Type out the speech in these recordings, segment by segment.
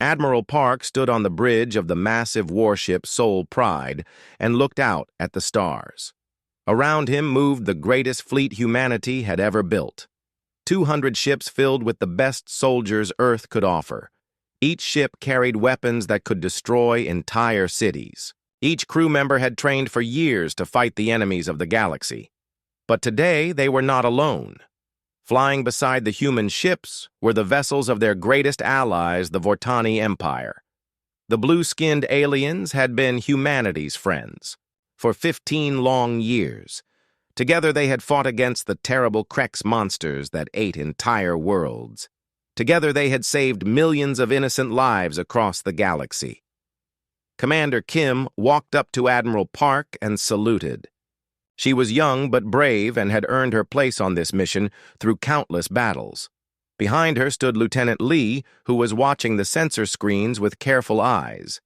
Admiral Park stood on the bridge of the massive warship Soul Pride and looked out at the stars. Around him moved the greatest fleet humanity had ever built. 200 ships filled with the best soldiers Earth could offer. Each ship carried weapons that could destroy entire cities. Each crew member had trained for years to fight the enemies of the galaxy. But today they were not alone. Flying beside the human ships were the vessels of their greatest allies, the Vortani Empire. The blue-skinned aliens had been humanity's friends for 15 long years. Together they had fought against the terrible Krex monsters that ate entire worlds. Together they had saved millions of innocent lives across the galaxy. Commander Kim walked up to Admiral Park and saluted. She was young but brave and had earned her place on this mission through countless battles. Behind her stood Lieutenant Lee, who was watching the sensor screens with careful eyes.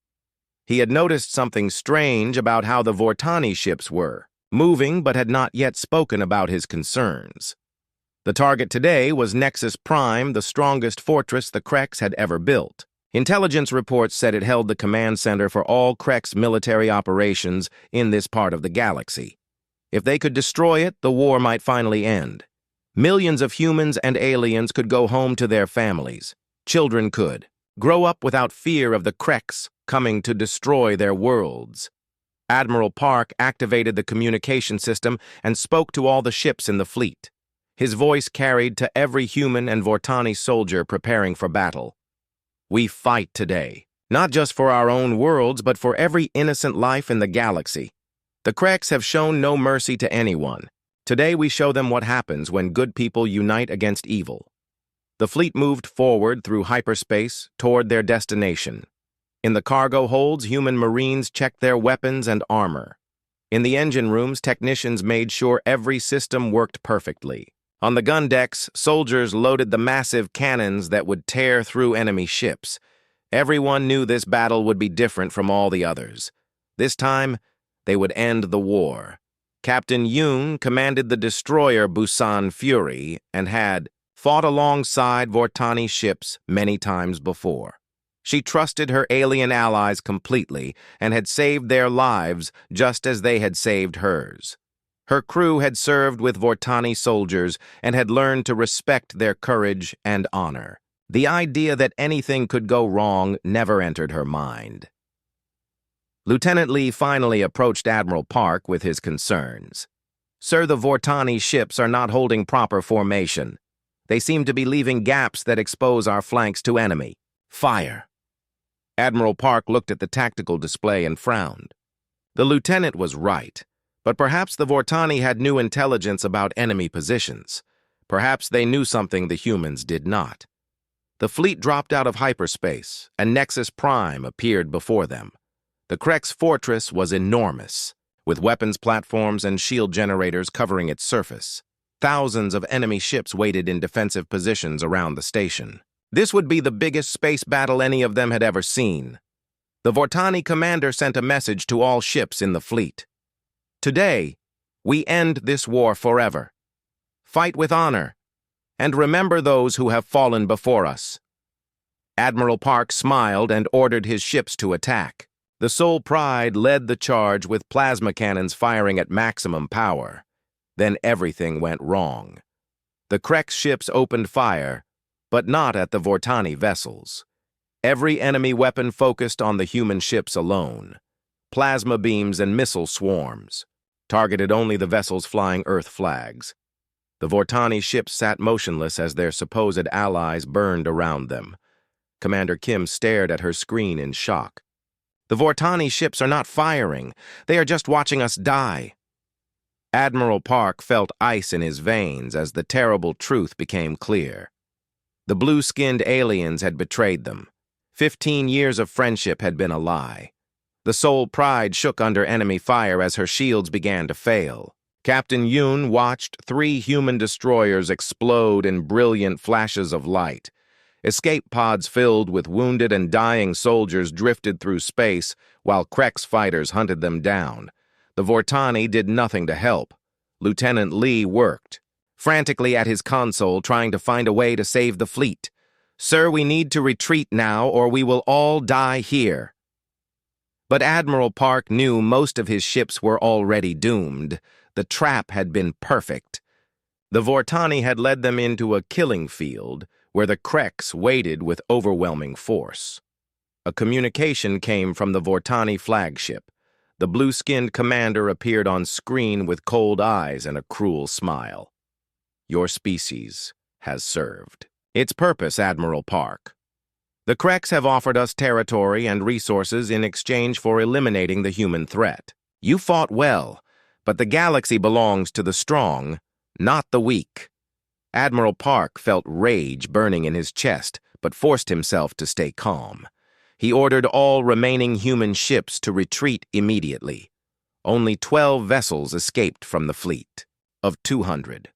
He had noticed something strange about how the Vortani ships were, moving but had not yet spoken about his concerns. The target today was Nexus Prime, the strongest fortress the Krex had ever built. Intelligence reports said it held the command center for all Krex military operations in this part of the galaxy. If they could destroy it, the war might finally end. Millions of humans and aliens could go home to their families. Children could grow up without fear of the Krex coming to destroy their worlds. Admiral Park activated the communication system and spoke to all the ships in the fleet. His voice carried to every human and Vortani soldier preparing for battle. We fight today, not just for our own worlds, but for every innocent life in the galaxy. The Krex have shown no mercy to anyone. Today we show them what happens when good people unite against evil. The fleet moved forward through hyperspace toward their destination. In the cargo holds, human marines checked their weapons and armor. In the engine rooms, technicians made sure every system worked perfectly. On the gun decks, soldiers loaded the massive cannons that would tear through enemy ships. Everyone knew this battle would be different from all the others. This time, they would end the war. Captain Yoon commanded the destroyer Busan Fury and had fought alongside Vortani ships many times before. She trusted her alien allies completely and had saved their lives just as they had saved hers. Her crew had served with Vortani soldiers and had learned to respect their courage and honor. The idea that anything could go wrong never entered her mind. Lieutenant Lee finally approached Admiral Park with his concerns. Sir, the Vortani ships are not holding proper formation. They seem to be leaving gaps that expose our flanks to enemy. Fire. Admiral Park looked at the tactical display and frowned. The lieutenant was right, but perhaps the Vortani had new intelligence about enemy positions. Perhaps they knew something the humans did not. The fleet dropped out of hyperspace, and Nexus Prime appeared before them. The Krex fortress was enormous, with weapons platforms and shield generators covering its surface. Thousands of enemy ships waited in defensive positions around the station. This would be the biggest space battle any of them had ever seen. The Vortani commander sent a message to all ships in the fleet. Today, we end this war forever. Fight with honor, and remember those who have fallen before us. Admiral Park smiled and ordered his ships to attack. The Soul Pride led the charge with plasma cannons firing at maximum power. Then everything went wrong. The Krex ships opened fire, but not at the Vortani vessels. Every enemy weapon focused on the human ships alone. Plasma beams and missile swarms targeted only the vessels flying Earth flags. The Vortani ships sat motionless as their supposed allies burned around them. Commander Kim stared at her screen in shock. The Vortani ships are not firing. They are just watching us die. Admiral Park felt ice in his veins as the terrible truth became clear. The blue-skinned aliens had betrayed them. 15 years of friendship had been a lie. The Soul Pride shook under enemy fire as her shields began to fail. Captain Yoon watched 3 human destroyers explode in brilliant flashes of light. Escape pods filled with wounded and dying soldiers drifted through space while Krex fighters hunted them down. The Vortani did nothing to help. Lieutenant Lee worked, frantically at his console trying to find a way to save the fleet. "Sir, we need to retreat now, or we will all die here." But Admiral Park knew most of his ships were already doomed. The trap had been perfect. The Vortani had led them into a killing field where the Kreks waited with overwhelming force. A communication came from the Vortani flagship. The blue-skinned commander appeared on screen with cold eyes and a cruel smile. "Your species has served its purpose, Admiral Park. The Kreks have offered us territory and resources in exchange for eliminating the human threat. You fought well, but the galaxy belongs to the strong, not the weak." Admiral Park felt rage burning in his chest, but forced himself to stay calm. He ordered all remaining human ships to retreat immediately. Only 12 vessels escaped from the fleet of 200.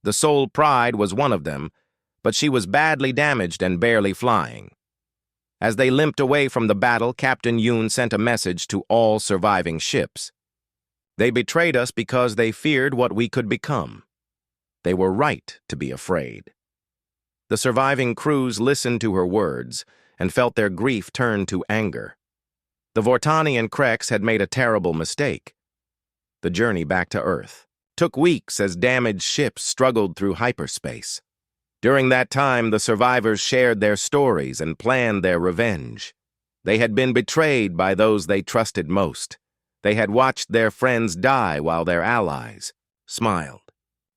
The Soul Pride was one of them, but she was badly damaged and barely flying. As they limped away from the battle, Captain Yoon sent a message to all surviving ships. "They betrayed us because they feared what we could become. They were right to be afraid." The surviving crews listened to her words and felt their grief turn to anger. The Vortani and Kreks had made a terrible mistake. The journey back to Earth took weeks as damaged ships struggled through hyperspace. During that time, the survivors shared their stories and planned their revenge. They had been betrayed by those they trusted most. They had watched their friends die while their allies smiled.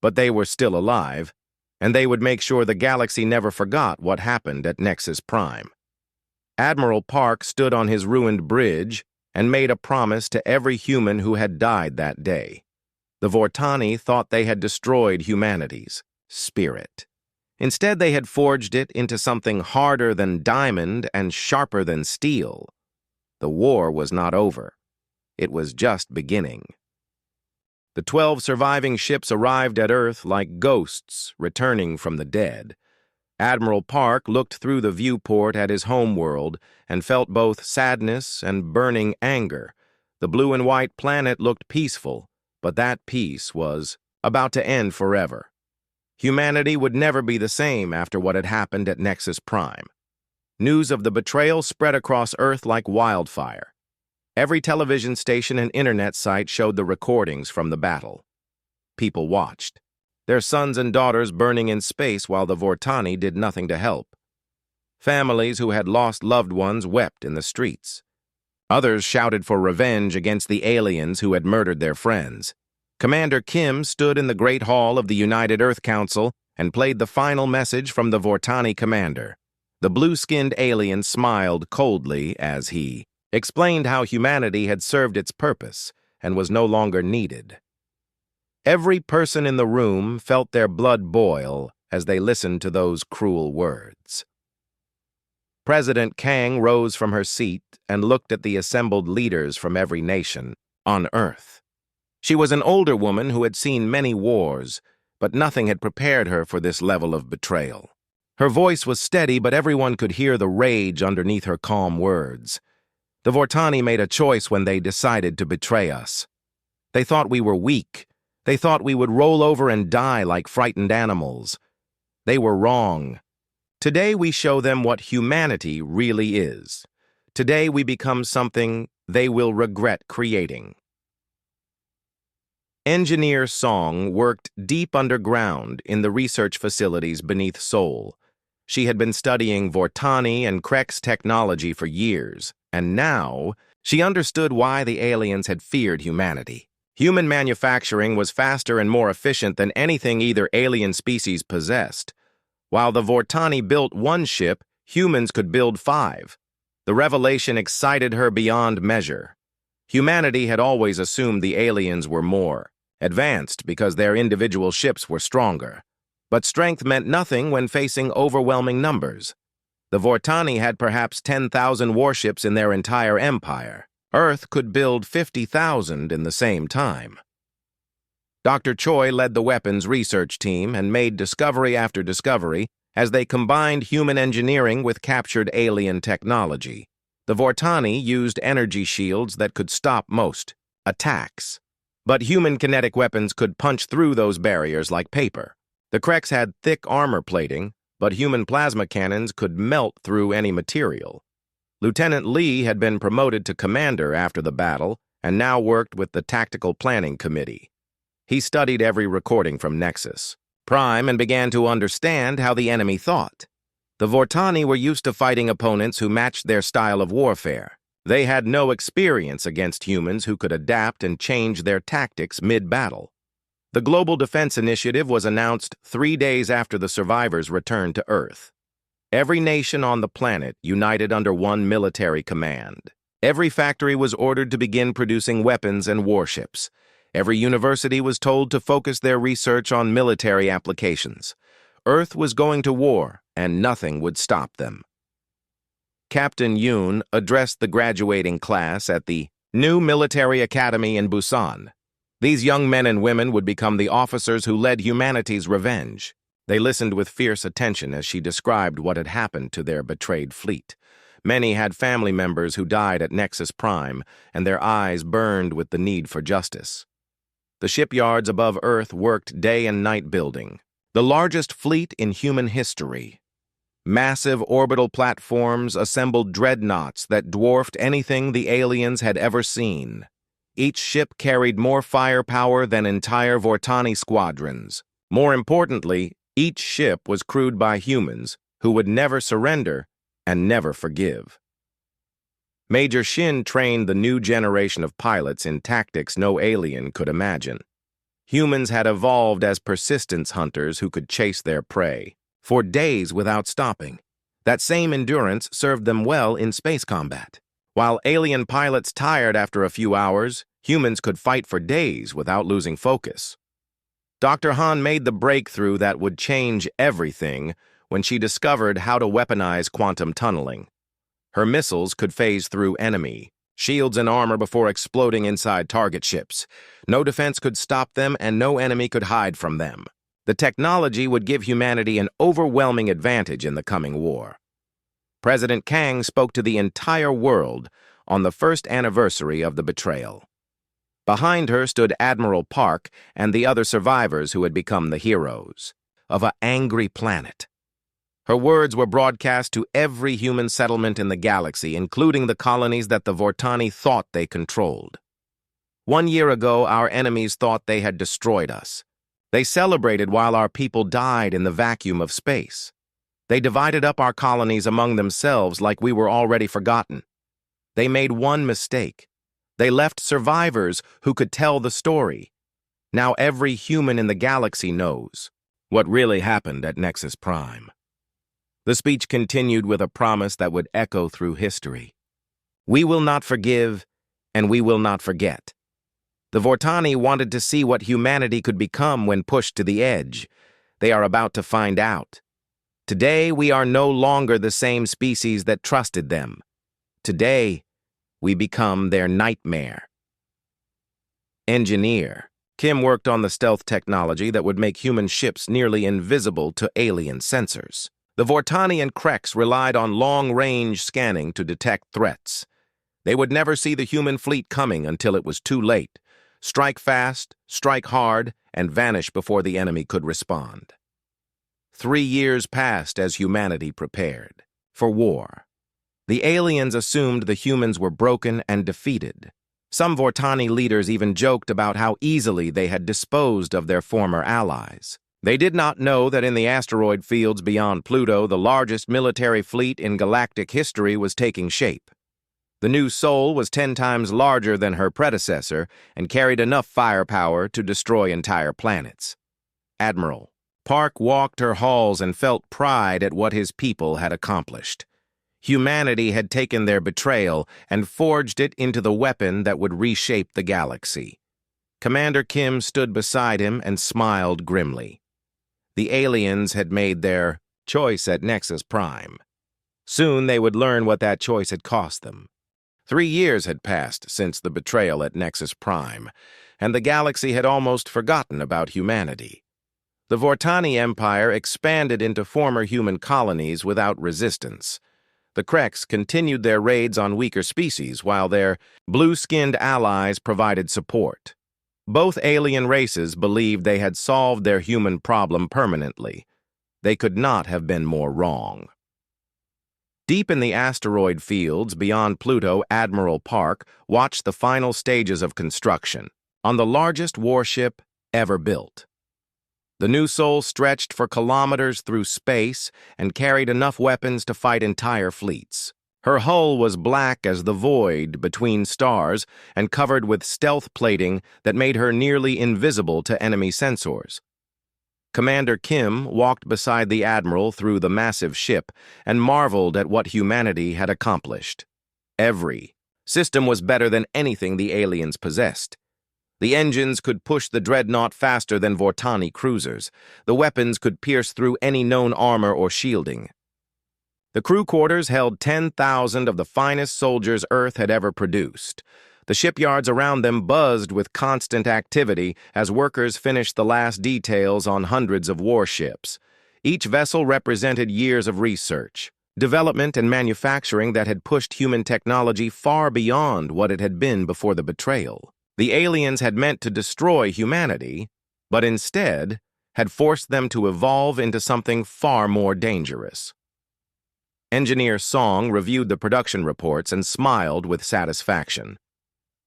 But they were still alive, and they would make sure the galaxy never forgot what happened at Nexus Prime. Admiral Park stood on his ruined bridge and made a promise to every human who had died that day. The Vortani thought they had destroyed humanity's spirit. Instead, they had forged it into something harder than diamond and sharper than steel. The war was not over. It was just beginning. The 12 surviving ships arrived at Earth like ghosts returning from the dead. Admiral Park looked through the viewport at his homeworld and felt both sadness and burning anger. The blue and white planet looked peaceful, but that peace was about to end forever. Humanity would never be the same after what had happened at Nexus Prime. News of the betrayal spread across Earth like wildfire. Every television station and internet site showed the recordings from the battle. People watched, their sons and daughters burning in space while the Vortani did nothing to help. Families who had lost loved ones wept in the streets. Others shouted for revenge against the aliens who had murdered their friends. Commander Kim stood in the Great Hall of the United Earth Council and played the final message from the Vortani commander. The blue-skinned alien smiled coldly as he explained how humanity had served its purpose and was no longer needed. Every person in the room felt their blood boil as they listened to those cruel words. President Kang rose from her seat and looked at the assembled leaders from every nation on Earth. She was an older woman who had seen many wars, but nothing had prepared her for this level of betrayal. Her voice was steady, but everyone could hear the rage underneath her calm words. The Vortani made a choice when they decided to betray us. They thought we were weak. They thought we would roll over and die like frightened animals. They were wrong. Today we show them what humanity really is. Today we become something they will regret creating. Engineer Song worked deep underground in the research facilities beneath Seoul. She had been studying Vortani and Kreks technology for years, and now she understood why the aliens had feared humanity. Human manufacturing was faster and more efficient than anything either alien species possessed. While the Vortani built one ship, humans could build 5. The revelation excited her beyond measure. Humanity had always assumed the aliens were more advanced because their individual ships were stronger. But strength meant nothing when facing overwhelming numbers. The Vortani had perhaps 10,000 warships in their entire empire. Earth could build 50,000 in the same time. Dr. Choi led the weapons research team and made discovery after discovery as they combined human engineering with captured alien technology. The Vortani used energy shields that could stop most attacks. But human kinetic weapons could punch through those barriers like paper. The Kreks had thick armor plating, but human plasma cannons could melt through any material. Lieutenant Lee had been promoted to commander after the battle and now worked with the Tactical Planning Committee. He studied every recording from Nexus Prime and began to understand how the enemy thought. The Vortani were used to fighting opponents who matched their style of warfare. They had no experience against humans who could adapt and change their tactics mid-battle. The Global Defense Initiative was announced 3 days after the survivors returned to Earth. Every nation on the planet united under one military command. Every factory was ordered to begin producing weapons and warships. Every university was told to focus their research on military applications. Earth was going to war, and nothing would stop them. Captain Yoon addressed the graduating class at the new military academy in Busan. These young men and women would become the officers who led humanity's revenge. They listened with fierce attention as she described what had happened to their betrayed fleet. Many had family members who died at Nexus Prime, and their eyes burned with the need for justice. The shipyards above Earth worked day and night building the largest fleet in human history. Massive orbital platforms assembled dreadnoughts that dwarfed anything the aliens had ever seen. Each ship carried more firepower than entire Vortani squadrons. More importantly, each ship was crewed by humans who would never surrender and never forgive. Major Shin trained the new generation of pilots in tactics no alien could imagine. Humans had evolved as persistence hunters who could chase their prey for days without stopping. That same endurance served them well in space combat. While alien pilots tired after a few hours, humans could fight for days without losing focus. Dr. Han made the breakthrough that would change everything when she discovered how to weaponize quantum tunneling. Her missiles could phase through enemy shields and armor before exploding inside target ships. No defense could stop them, and no enemy could hide from them. The technology would give humanity an overwhelming advantage in the coming war. President Kang spoke to the entire world on the first anniversary of the betrayal. Behind her stood Admiral Park and the other survivors who had become the heroes of an angry planet. Her words were broadcast to every human settlement in the galaxy, including the colonies that the Vortani thought they controlled. 1 year ago, our enemies thought they had destroyed us. They celebrated while our people died in the vacuum of space. They divided up our colonies among themselves like we were already forgotten. They made one mistake. They left survivors who could tell the story. Now every human in the galaxy knows what really happened at Nexus Prime. The speech continued with a promise that would echo through history. We will not forgive, and we will not forget. The Vortani wanted to see what humanity could become when pushed to the edge. They are about to find out. Today, we are no longer the same species that trusted them. Today, we become their nightmare. Engineer. Kim worked on the stealth technology that would make human ships nearly invisible to alien sensors. The Vortani and Kreks relied on long-range scanning to detect threats. They would never see the human fleet coming until it was too late. Strike fast, strike hard, and vanish before the enemy could respond. 3 years passed as humanity prepared for war. The aliens assumed the humans were broken and defeated. Some Vortani leaders even joked about how easily they had disposed of their former allies. They did not know that in the asteroid fields beyond Pluto, the largest military fleet in galactic history was taking shape. The new Sol was 10 times larger than her predecessor and carried enough firepower to destroy entire planets. Admiral Park walked her halls and felt pride at what his people had accomplished. Humanity had taken their betrayal and forged it into the weapon that would reshape the galaxy. Commander Kim stood beside him and smiled grimly. The aliens had made their choice at Nexus Prime. Soon they would learn what that choice had cost them. 3 years had passed since the betrayal at Nexus Prime, and the galaxy had almost forgotten about humanity. The Vortani Empire expanded into former human colonies without resistance. The Kreks continued their raids on weaker species while their blue-skinned allies provided support. Both alien races believed they had solved their human problem permanently. They could not have been more wrong. Deep in the asteroid fields beyond Pluto, Admiral Park watched the final stages of construction on the largest warship ever built. The new Soul stretched for kilometers through space and carried enough weapons to fight entire fleets. Her hull was black as the void between stars and covered with stealth plating that made her nearly invisible to enemy sensors. Commander Kim walked beside the Admiral through the massive ship and marveled at what humanity had accomplished. Every system was better than anything the aliens possessed. The engines could push the dreadnought faster than Vortani cruisers. The weapons could pierce through any known armor or shielding. The crew quarters held 10,000 of the finest soldiers Earth had ever produced. The shipyards around them buzzed with constant activity as workers finished the last details on hundreds of warships. Each vessel represented years of research, development, and manufacturing that had pushed human technology far beyond what it had been before the betrayal. The aliens had meant to destroy humanity, but instead had forced them to evolve into something far more dangerous. Engineer Song reviewed the production reports and smiled with satisfaction.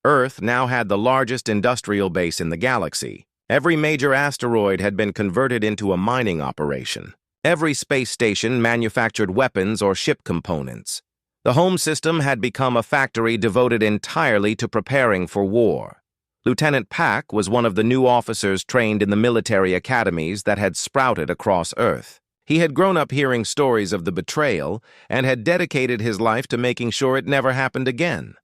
Earth now had the largest industrial base in the galaxy. Every major asteroid had been converted into a mining operation. Every space station manufactured weapons or ship components. The home system had become a factory devoted entirely to preparing for war. Lieutenant Pak was one of the new officers trained in the military academies that had sprouted across Earth. He had grown up hearing stories of the betrayal and had dedicated his life to making sure it never happened again.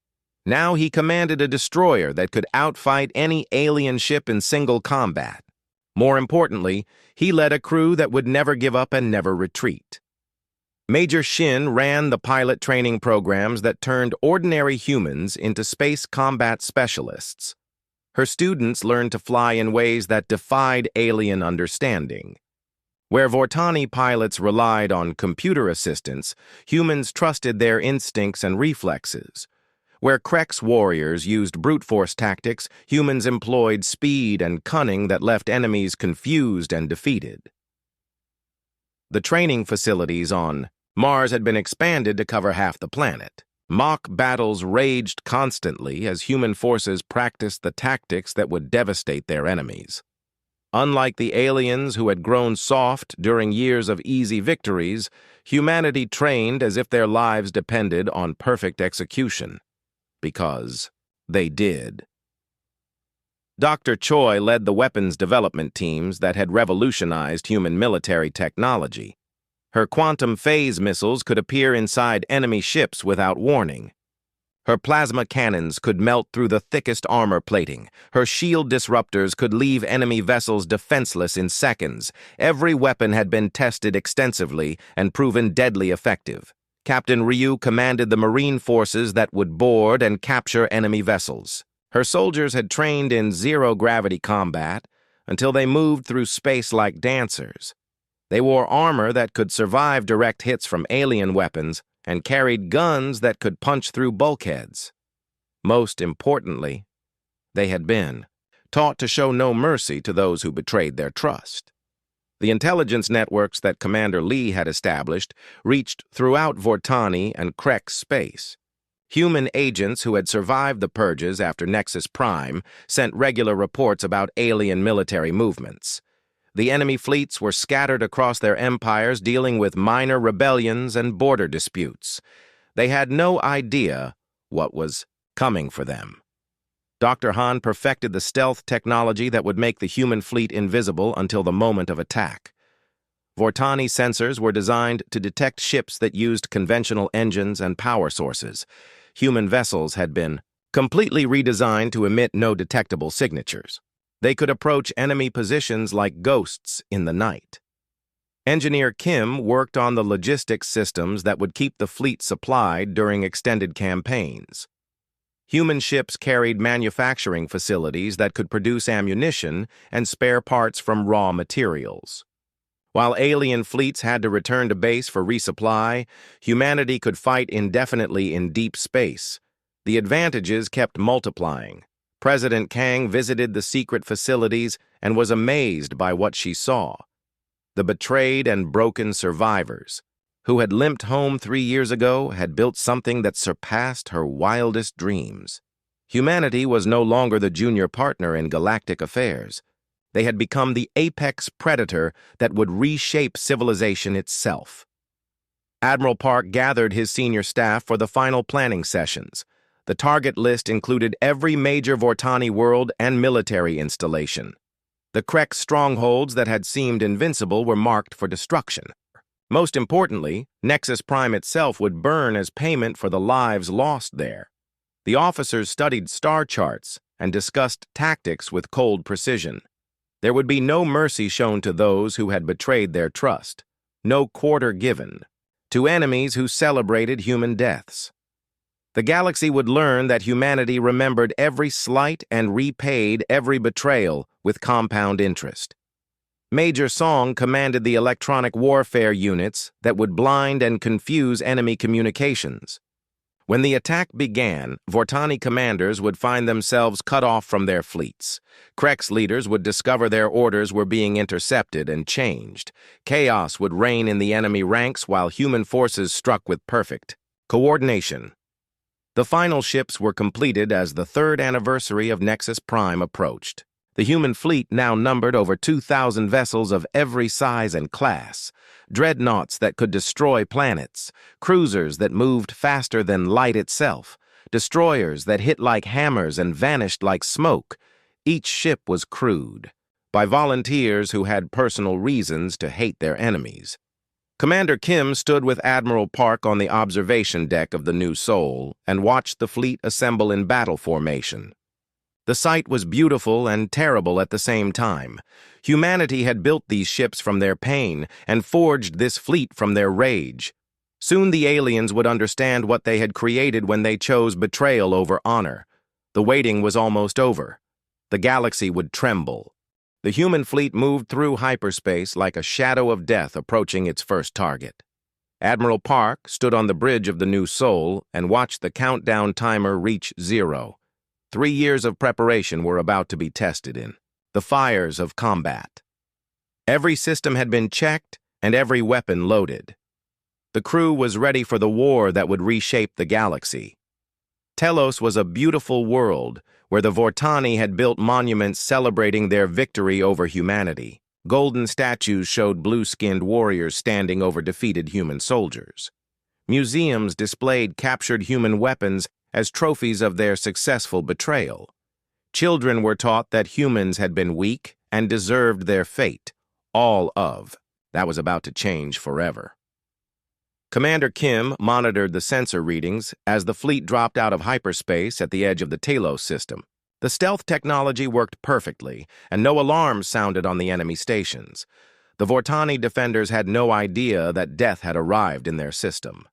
Now he commanded a destroyer that could outfight any alien ship in single combat. More importantly, he led a crew that would never give up and never retreat. Major Shin ran the pilot training programs that turned ordinary humans into space combat specialists. Her students learned to fly in ways that defied alien understanding. Where Vortani pilots relied on computer assistance, humans trusted their instincts and reflexes. Where Krex warriors used brute force tactics, humans employed speed and cunning that left enemies confused and defeated. The training facilities on Mars had been expanded to cover half the planet. Mock battles raged constantly as human forces practiced the tactics that would devastate their enemies. Unlike the aliens who had grown soft during years of easy victories, humanity trained as if their lives depended on perfect execution. Because they did. Dr. Choi led the weapons development teams that had revolutionized human military technology. Her quantum phase missiles could appear inside enemy ships without warning. Her plasma cannons could melt through the thickest armor plating. Her shield disruptors could leave enemy vessels defenseless in seconds. Every weapon had been tested extensively and proven deadly effective. Captain Ryu commanded the Marine forces that would board and capture enemy vessels. Her soldiers had trained in zero-gravity combat until they moved through space like dancers. They wore armor that could survive direct hits from alien weapons and carried guns that could punch through bulkheads. Most importantly, they had been taught to show no mercy to those who betrayed their trust. The intelligence networks that Commander Lee had established reached throughout Vortani and Krex space. Human agents who had survived the purges after Nexus Prime sent regular reports about alien military movements. The enemy fleets were scattered across their empires dealing with minor rebellions and border disputes. They had no idea what was coming for them. Dr. Han perfected the stealth technology that would make the human fleet invisible until the moment of attack. Vortani sensors were designed to detect ships that used conventional engines and power sources. Human vessels had been completely redesigned to emit no detectable signatures. They could approach enemy positions like ghosts in the night. Engineer Kim worked on the logistics systems that would keep the fleet supplied during extended campaigns. Human ships carried manufacturing facilities that could produce ammunition and spare parts from raw materials. While alien fleets had to return to base for resupply, humanity could fight indefinitely in deep space. The advantages kept multiplying. President Kang visited the secret facilities and was amazed by what she saw. The betrayed and broken survivors, who had limped home 3 years ago, had built something that surpassed her wildest dreams. Humanity was no longer the junior partner in galactic affairs. They had become the apex predator that would reshape civilization itself. Admiral Park gathered his senior staff for the final planning sessions. The target list included every major Vortani world and military installation. The Krek strongholds that had seemed invincible were marked for destruction. Most importantly, Nexus Prime itself would burn as payment for the lives lost there. The officers studied star charts and discussed tactics with cold precision. There would be no mercy shown to those who had betrayed their trust, no quarter given to enemies who celebrated human deaths. The galaxy would learn that humanity remembered every slight and repaid every betrayal with compound interest. Major Song commanded the electronic warfare units that would blind and confuse enemy communications. When the attack began, Vortani commanders would find themselves cut off from their fleets. Krek's leaders would discover their orders were being intercepted and changed. Chaos would reign in the enemy ranks while human forces struck with perfect coordination. The final ships were completed as the third anniversary of Nexus Prime approached. The human fleet now numbered over 2,000 vessels of every size and class, dreadnoughts that could destroy planets, cruisers that moved faster than light itself, destroyers that hit like hammers and vanished like smoke. Each ship was crewed by volunteers who had personal reasons to hate their enemies. Commander Kim stood with Admiral Park on the observation deck of the New Sol and watched the fleet assemble in battle formation. The sight was beautiful and terrible at the same time. Humanity had built these ships from their pain and forged this fleet from their rage. Soon the aliens would understand what they had created when they chose betrayal over honor. The waiting was almost over. The galaxy would tremble. The human fleet moved through hyperspace like a shadow of death approaching its first target. Admiral Park stood on the bridge of the New Sol and watched the countdown timer reach 0. 3 years of preparation were about to be tested in the fires of combat. Every system had been checked and every weapon loaded. The crew was ready for the war that would reshape the galaxy. Telos was a beautiful world where the Vortani had built monuments celebrating their victory over humanity. Golden statues showed blue-skinned warriors standing over defeated human soldiers. Museums displayed captured human weapons as trophies of their successful betrayal. Children were taught that humans had been weak and deserved their fate. That was about to change forever. Commander Kim monitored the sensor readings as the fleet dropped out of hyperspace at the edge of the Talos system. The stealth technology worked perfectly, and no alarms sounded on the enemy stations. The Vortani defenders had no idea that death had arrived in their system.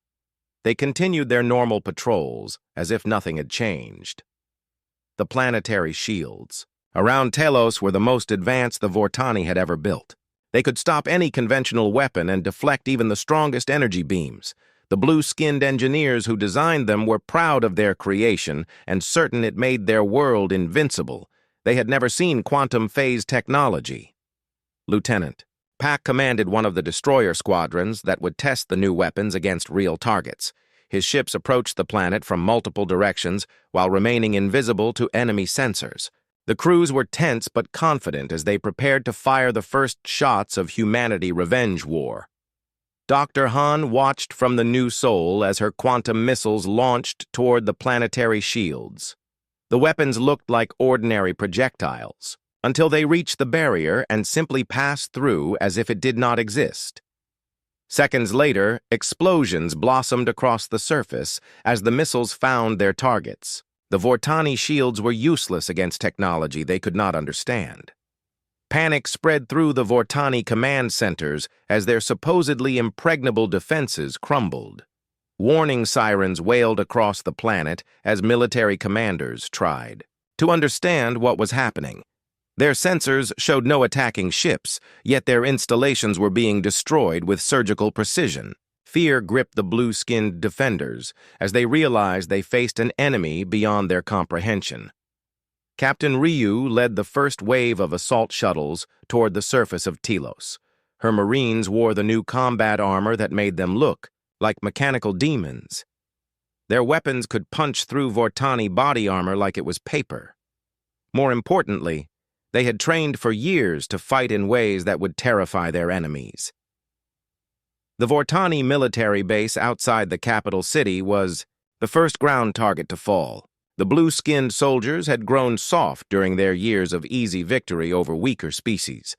They continued their normal patrols, as if nothing had changed. The planetary shields. Around Telos were the most advanced the Vortani had ever built. They could stop any conventional weapon and deflect even the strongest energy beams. The blue-skinned engineers who designed them were proud of their creation and certain it made their world invincible. They had never seen quantum phase technology. Lieutenant, Pack commanded one of the destroyer squadrons that would test the new weapons against real targets. His ships approached the planet from multiple directions while remaining invisible to enemy sensors. The crews were tense but confident as they prepared to fire the first shots of humanity revenge war. Dr. Han watched from the New Sol as her quantum missiles launched toward the planetary shields. The weapons looked like ordinary projectiles, until they reached the barrier and simply passed through as if it did not exist. Seconds later, explosions blossomed across the surface as the missiles found their targets. The Vortani shields were useless against technology they could not understand. Panic spread through the Vortani command centers as their supposedly impregnable defenses crumbled. Warning sirens wailed across the planet as military commanders tried to understand what was happening. Their sensors showed no attacking ships, yet their installations were being destroyed with surgical precision. Fear gripped the blue-skinned defenders as they realized they faced an enemy beyond their comprehension. Captain Ryu led the first wave of assault shuttles toward the surface of Telos. Her Marines wore the new combat armor that made them look like mechanical demons. Their weapons could punch through Vortani body armor like it was paper. More importantly, they had trained for years to fight in ways that would terrify their enemies. The Vortani military base outside the capital city was the first ground target to fall. The blue-skinned soldiers had grown soft during their years of easy victory over weaker species.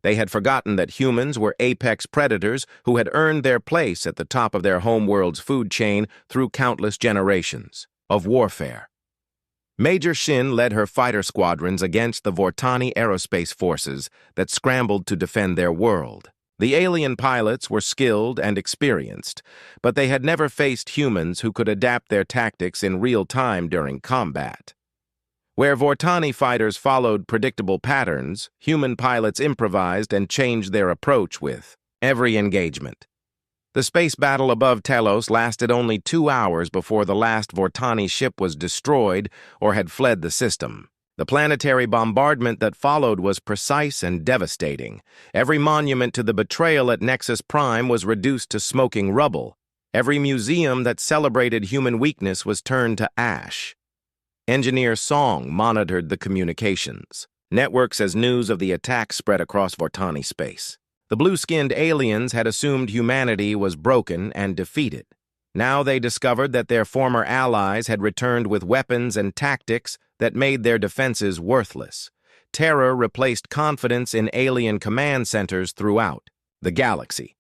They had forgotten that humans were apex predators who had earned their place at the top of their homeworld's food chain through countless generations of warfare. Major Shin led her fighter squadrons against the Vortani aerospace forces that scrambled to defend their world. The alien pilots were skilled and experienced, but they had never faced humans who could adapt their tactics in real time during combat. Where Vortani fighters followed predictable patterns, human pilots improvised and changed their approach with every engagement. The space battle above Telos lasted only 2 hours before the last Vortani ship was destroyed or had fled the system. The planetary bombardment that followed was precise and devastating. Every monument to the betrayal at Nexus Prime was reduced to smoking rubble. Every museum that celebrated human weakness was turned to ash. Engineer Song monitored the communications networks as news of the attack spread across Vortani space. The blue-skinned aliens had assumed humanity was broken and defeated. Now they discovered that their former allies had returned with weapons and tactics that made their defenses worthless. Terror replaced confidence in alien command centers throughout the galaxy.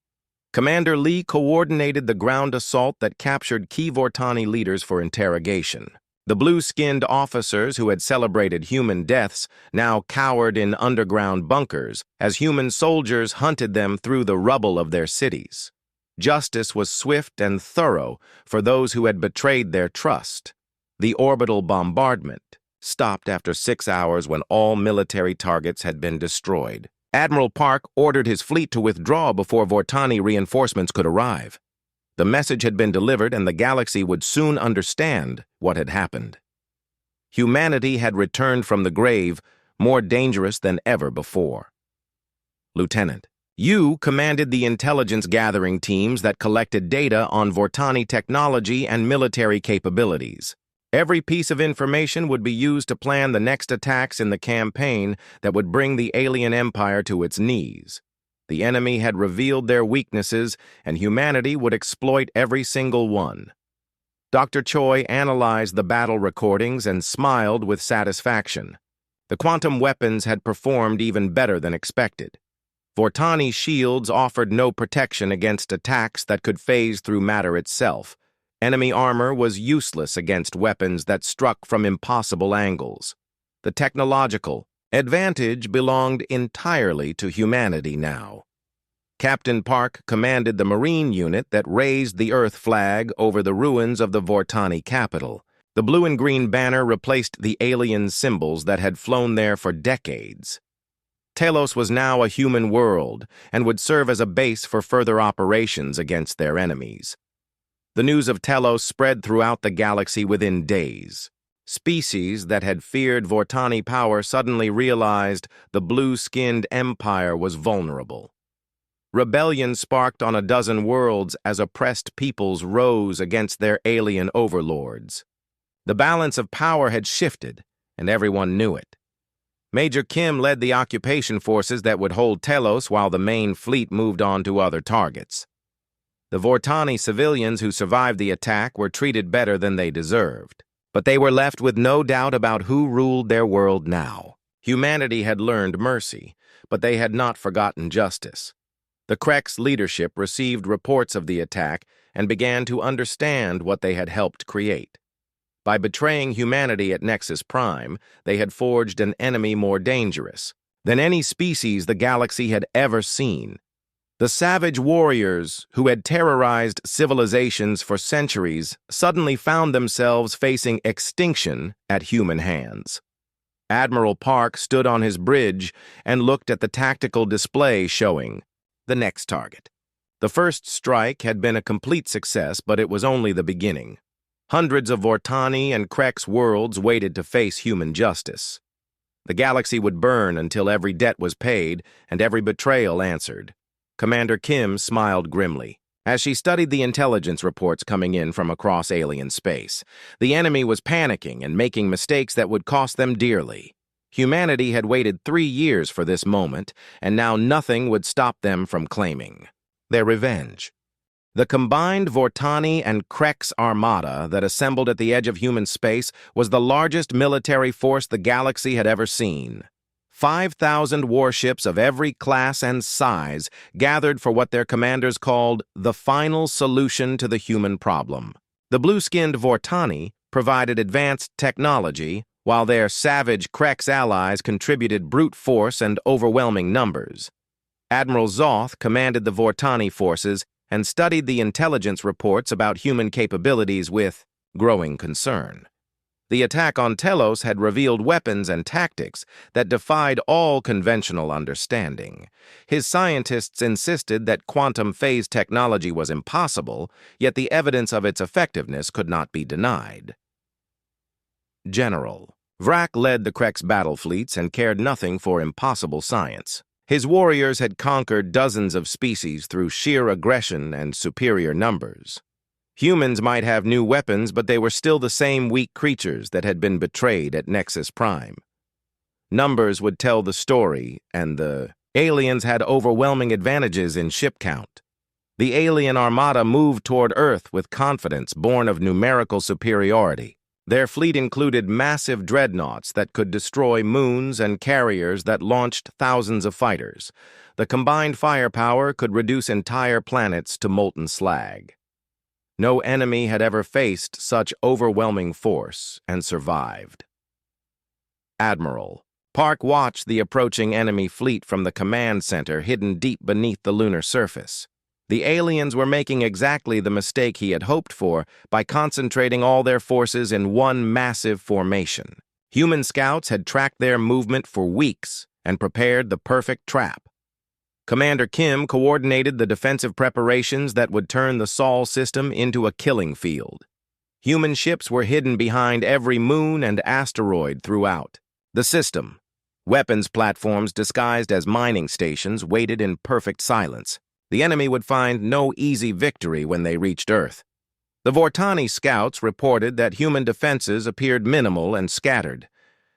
Commander Lee coordinated the ground assault that captured key Vortani leaders for interrogation. The blue-skinned officers who had celebrated human deaths now cowered in underground bunkers as human soldiers hunted them through the rubble of their cities. Justice was swift and thorough for those who had betrayed their trust. The orbital bombardment stopped after 6 hours when all military targets had been destroyed. Admiral Park ordered his fleet to withdraw before Vortani reinforcements could arrive. The message had been delivered and the galaxy would soon understand what had happened. Humanity had returned from the grave more dangerous than ever before. Lieutenant, you commanded the intelligence-gathering teams that collected data on Vortani technology and military capabilities. Every piece of information would be used to plan the next attacks in the campaign that would bring the alien empire to its knees. The enemy had revealed their weaknesses, and humanity would exploit every single one. Dr. Choi analyzed the battle recordings and smiled with satisfaction. The quantum weapons had performed even better than expected. Vortani shields offered no protection against attacks that could phase through matter itself. Enemy armor was useless against weapons that struck from impossible angles. The technological advantage belonged entirely to humanity now. Captain Park commanded the Marine unit that raised the Earth flag over the ruins of the Vortani capital. The blue and green banner replaced the alien symbols that had flown there for decades. Telos was now a human world and would serve as a base for further operations against their enemies. The news of Telos spread throughout the galaxy within days. Species that had feared Vortani power suddenly realized the blue-skinned empire was vulnerable. Rebellion sparked on a dozen worlds as oppressed peoples rose against their alien overlords. The balance of power had shifted, and everyone knew it. Major Kim led the occupation forces that would hold Telos while the main fleet moved on to other targets. The Vortani civilians who survived the attack were treated better than they deserved. But they were left with no doubt about who ruled their world now. Humanity had learned mercy, but they had not forgotten justice. The Krek's leadership received reports of the attack and began to understand what they had helped create. By betraying humanity at Nexus Prime, they had forged an enemy more dangerous than any species the galaxy had ever seen. The savage warriors who had terrorized civilizations for centuries suddenly found themselves facing extinction at human hands. Admiral Park stood on his bridge and looked at the tactical display showing the next target. The first strike had been a complete success, but it was only the beginning. Hundreds of Vortani and Krek's worlds waited to face human justice. The galaxy would burn until every debt was paid and every betrayal answered. Commander Kim smiled grimly. As she studied the intelligence reports coming in from across alien space, the enemy was panicking and making mistakes that would cost them dearly. Humanity had waited 3 years for this moment, and now nothing would stop them from claiming their revenge. The combined Vortani and Krex armada that assembled at the edge of human space was the largest military force the galaxy had ever seen. 5,000 warships of every class and size gathered for what their commanders called the final solution to the human problem. The blue-skinned Vortani provided advanced technology, while their savage Krex allies contributed brute force and overwhelming numbers. Admiral Zoth commanded the Vortani forces and studied the intelligence reports about human capabilities with growing concern. The attack on Telos had revealed weapons and tactics that defied all conventional understanding. His scientists insisted that quantum phase technology was impossible, yet the evidence of its effectiveness could not be denied. General Vrak led the Krex battle fleets and cared nothing for impossible science. His warriors had conquered dozens of species through sheer aggression and superior numbers. Humans might have new weapons, but they were still the same weak creatures that had been betrayed at Nexus Prime. Numbers would tell the story, and the aliens had overwhelming advantages in ship count. The alien armada moved toward Earth with confidence born of numerical superiority. Their fleet included massive dreadnoughts that could destroy moons and carriers that launched thousands of fighters. The combined firepower could reduce entire planets to molten slag. No enemy had ever faced such overwhelming force and survived. Admiral Park watched the approaching enemy fleet from the command center hidden deep beneath the lunar surface. The aliens were making exactly the mistake he had hoped for by concentrating all their forces in one massive formation. Human scouts had tracked their movement for weeks and prepared the perfect trap. Commander Kim coordinated the defensive preparations that would turn the Sol system into a killing field. Human ships were hidden behind every moon and asteroid throughout the system. Weapons platforms disguised as mining stations waited in perfect silence. The enemy would find no easy victory when they reached Earth. The Vortani scouts reported that human defenses appeared minimal and scattered.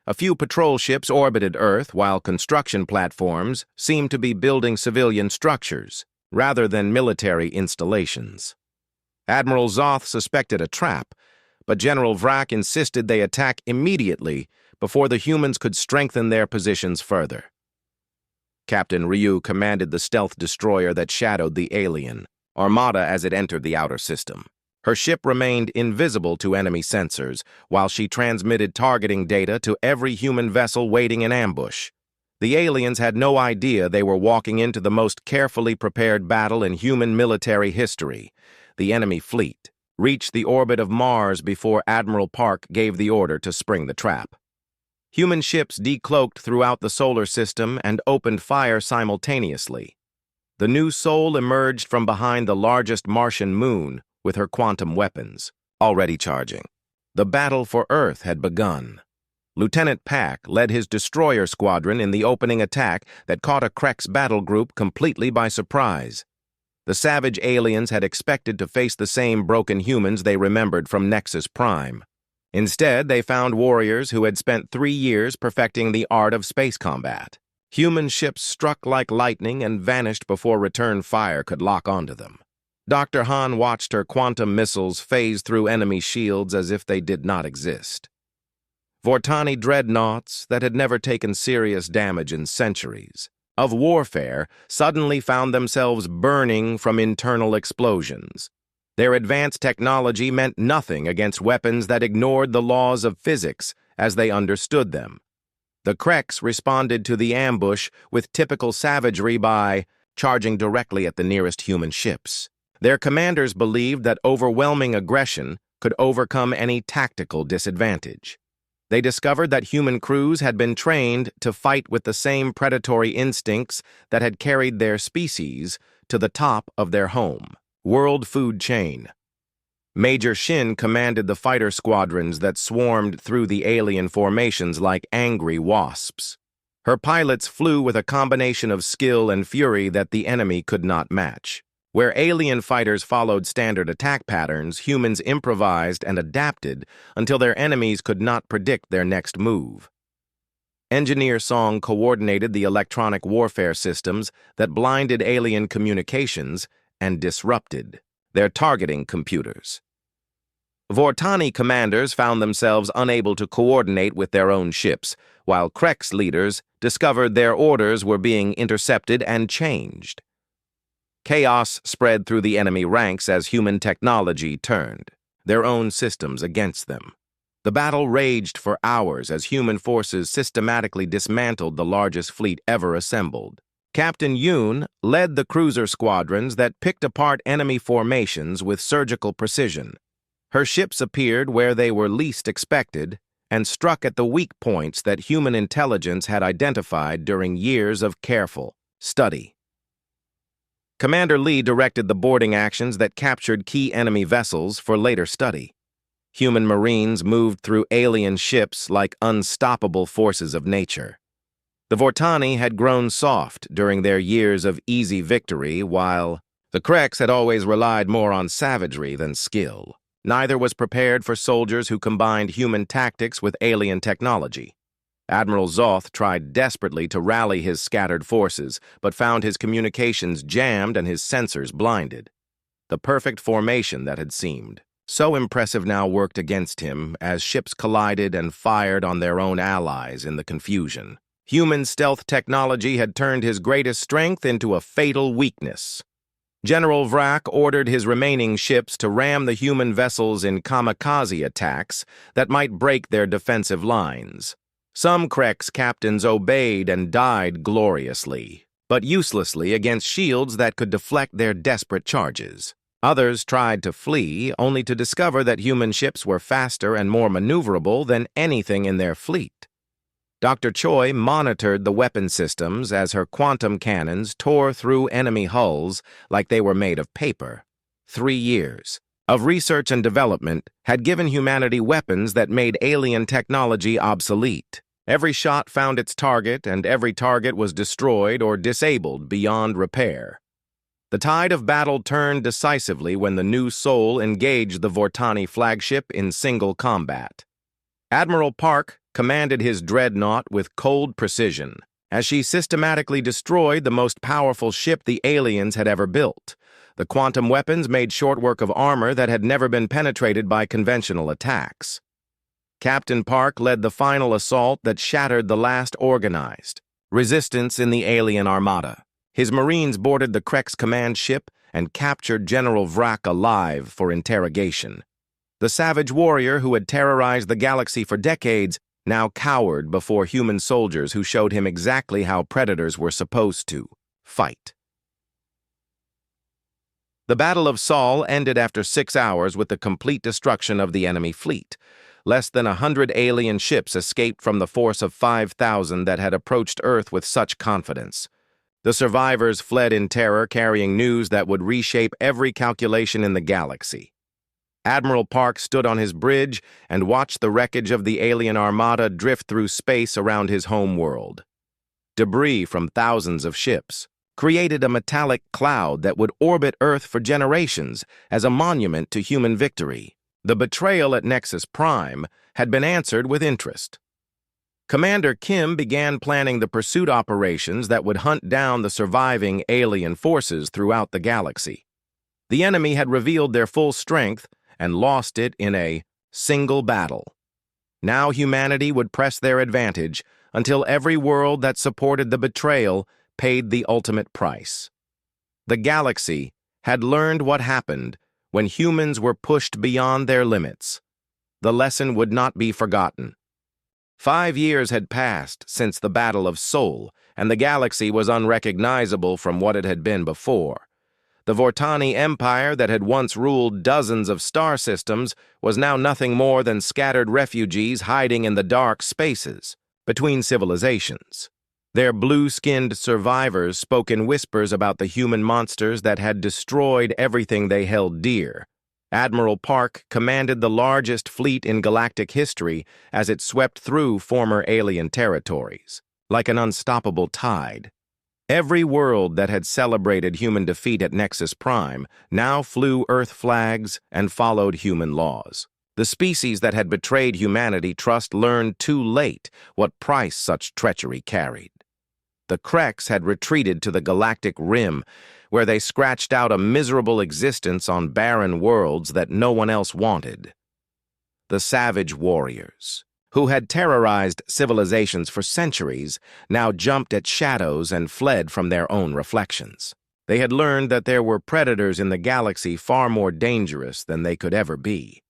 A few patrol ships orbited Earth, while construction platforms seemed to be building civilian structures rather than military installations. Admiral Zoth suspected a trap, but General Vrak insisted they attack immediately before the humans could strengthen their positions further. Captain Ryu commanded the stealth destroyer that shadowed the alien armada as it entered the outer system. Her ship remained invisible to enemy sensors, while she transmitted targeting data to every human vessel waiting in ambush. The aliens had no idea they were walking into the most carefully prepared battle in human military history. The enemy fleet reached the orbit of Mars before Admiral Park gave the order to spring the trap. Human ships decloaked throughout the solar system and opened fire simultaneously. The new Sol emerged from behind the largest Martian moon with her quantum weapons, already charging. The battle for Earth had begun. Lieutenant Pack led his destroyer squadron in the opening attack that caught a Krex battle group completely by surprise. The savage aliens had expected to face the same broken humans they remembered from Nexus Prime. Instead, they found warriors who had spent 3 years perfecting the art of space combat. Human ships struck like lightning and vanished before return fire could lock onto them. Dr. Han watched her quantum missiles phase through enemy shields as if they did not exist. Vortani dreadnoughts that had never taken serious damage in centuries of warfare suddenly found themselves burning from internal explosions. Their advanced technology meant nothing against weapons that ignored the laws of physics as they understood them. The Krex responded to the ambush with typical savagery by charging directly at the nearest human ships. Their commanders believed that overwhelming aggression could overcome any tactical disadvantage. They discovered that human crews had been trained to fight with the same predatory instincts that had carried their species to the top of their home world food chain. Major Shin commanded the fighter squadrons that swarmed through the alien formations like angry wasps. Her pilots flew with a combination of skill and fury that the enemy could not match. Where alien fighters followed standard attack patterns, humans improvised and adapted until their enemies could not predict their next move. Engineer Song coordinated the electronic warfare systems that blinded alien communications and disrupted their targeting computers. Vortani commanders found themselves unable to coordinate with their own ships, while Krex leaders discovered their orders were being intercepted and changed. Chaos spread through the enemy ranks as human technology turned their own systems against them. The battle raged for hours as human forces systematically dismantled the largest fleet ever assembled. Captain Yoon led the cruiser squadrons that picked apart enemy formations with surgical precision. Her ships appeared where they were least expected and struck at the weak points that human intelligence had identified during years of careful study. Commander Lee directed the boarding actions that captured key enemy vessels for later study. Human Marines moved through alien ships like unstoppable forces of nature. The Vortani had grown soft during their years of easy victory, while the Krex had always relied more on savagery than skill. Neither was prepared for soldiers who combined human tactics with alien technology. Admiral Zoth tried desperately to rally his scattered forces, but found his communications jammed and his sensors blinded. The perfect formation that had seemed so impressive now worked against him as ships collided and fired on their own allies in the confusion. Human stealth technology had turned his greatest strength into a fatal weakness. General Vrak ordered his remaining ships to ram the human vessels in kamikaze attacks that might break their defensive lines. Some Krex captains obeyed and died gloriously, but uselessly against shields that could deflect their desperate charges. Others tried to flee, only to discover that human ships were faster and more maneuverable than anything in their fleet. Dr. Choi monitored the weapon systems as her quantum cannons tore through enemy hulls like they were made of paper. 3 years of research and development had given humanity weapons that made alien technology obsolete. Every shot found its target, and every target was destroyed or disabled beyond repair. The tide of battle turned decisively when the new Sol engaged the Vortani flagship in single combat. Admiral Park commanded his dreadnought with cold precision, as she systematically destroyed the most powerful ship the aliens had ever built. The quantum weapons made short work of armor that had never been penetrated by conventional attacks. Captain Park led the final assault that shattered the last organized resistance in the alien armada. His Marines boarded the Krex command ship and captured General Vrak alive for interrogation. The savage warrior who had terrorized the galaxy for decades now cowered before human soldiers who showed him exactly how predators were supposed to fight. The Battle of Sol ended after 6 hours with the complete destruction of the enemy fleet. Less than 100 alien ships escaped from the force of 5,000 that had approached Earth with such confidence. The survivors fled in terror, carrying news that would reshape every calculation in the galaxy. Admiral Park stood on his bridge and watched the wreckage of the alien armada drift through space around his home world. Debris from thousands of ships created a metallic cloud that would orbit Earth for generations as a monument to human victory. The betrayal at Nexus Prime had been answered with interest. Commander Kim began planning the pursuit operations that would hunt down the surviving alien forces throughout the galaxy. The enemy had revealed their full strength and lost it in a single battle. Now humanity would press their advantage until every world that supported the betrayal paid the ultimate price. The galaxy had learned what happened when humans were pushed beyond their limits. The lesson would not be forgotten. 5 years had passed since the Battle of Sol, and the galaxy was unrecognizable from what it had been before. The Vortani Empire that had once ruled dozens of star systems was now nothing more than scattered refugees hiding in the dark spaces between civilizations. Their blue-skinned survivors spoke in whispers about the human monsters that had destroyed everything they held dear. Admiral Park commanded the largest fleet in galactic history as it swept through former alien territories. like an unstoppable tide. Every world that had celebrated human defeat at Nexus Prime now flew Earth flags and followed human laws. The species that had betrayed humanity learned too late what price such treachery carried. The Kreks had retreated to the Galactic Rim, where they scratched out a miserable existence on barren worlds that no one else wanted. The savage warriors, who had terrorized civilizations for centuries, now jumped at shadows and fled from their own reflections. They had learned that there were predators in the galaxy far more dangerous than they could ever be.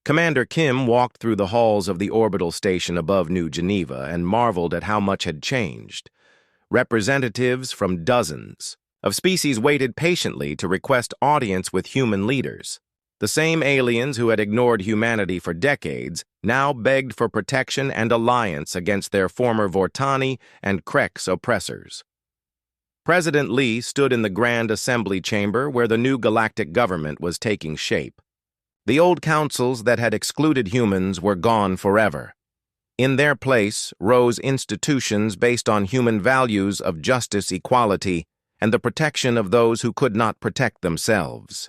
Commander Kim walked through the halls of the orbital station above New Geneva and marveled at how much had changed. Representatives from dozens of species waited patiently to request audience with human leaders. The same aliens who had ignored humanity for decades now begged for protection and alliance against their former Vortani and Kreks oppressors. President Lee stood in the Grand Assembly Chamber where the new galactic government was taking shape. The old councils that had excluded humans were gone forever. In their place rose institutions based on human values of justice, equality, and the protection of those who could not protect themselves.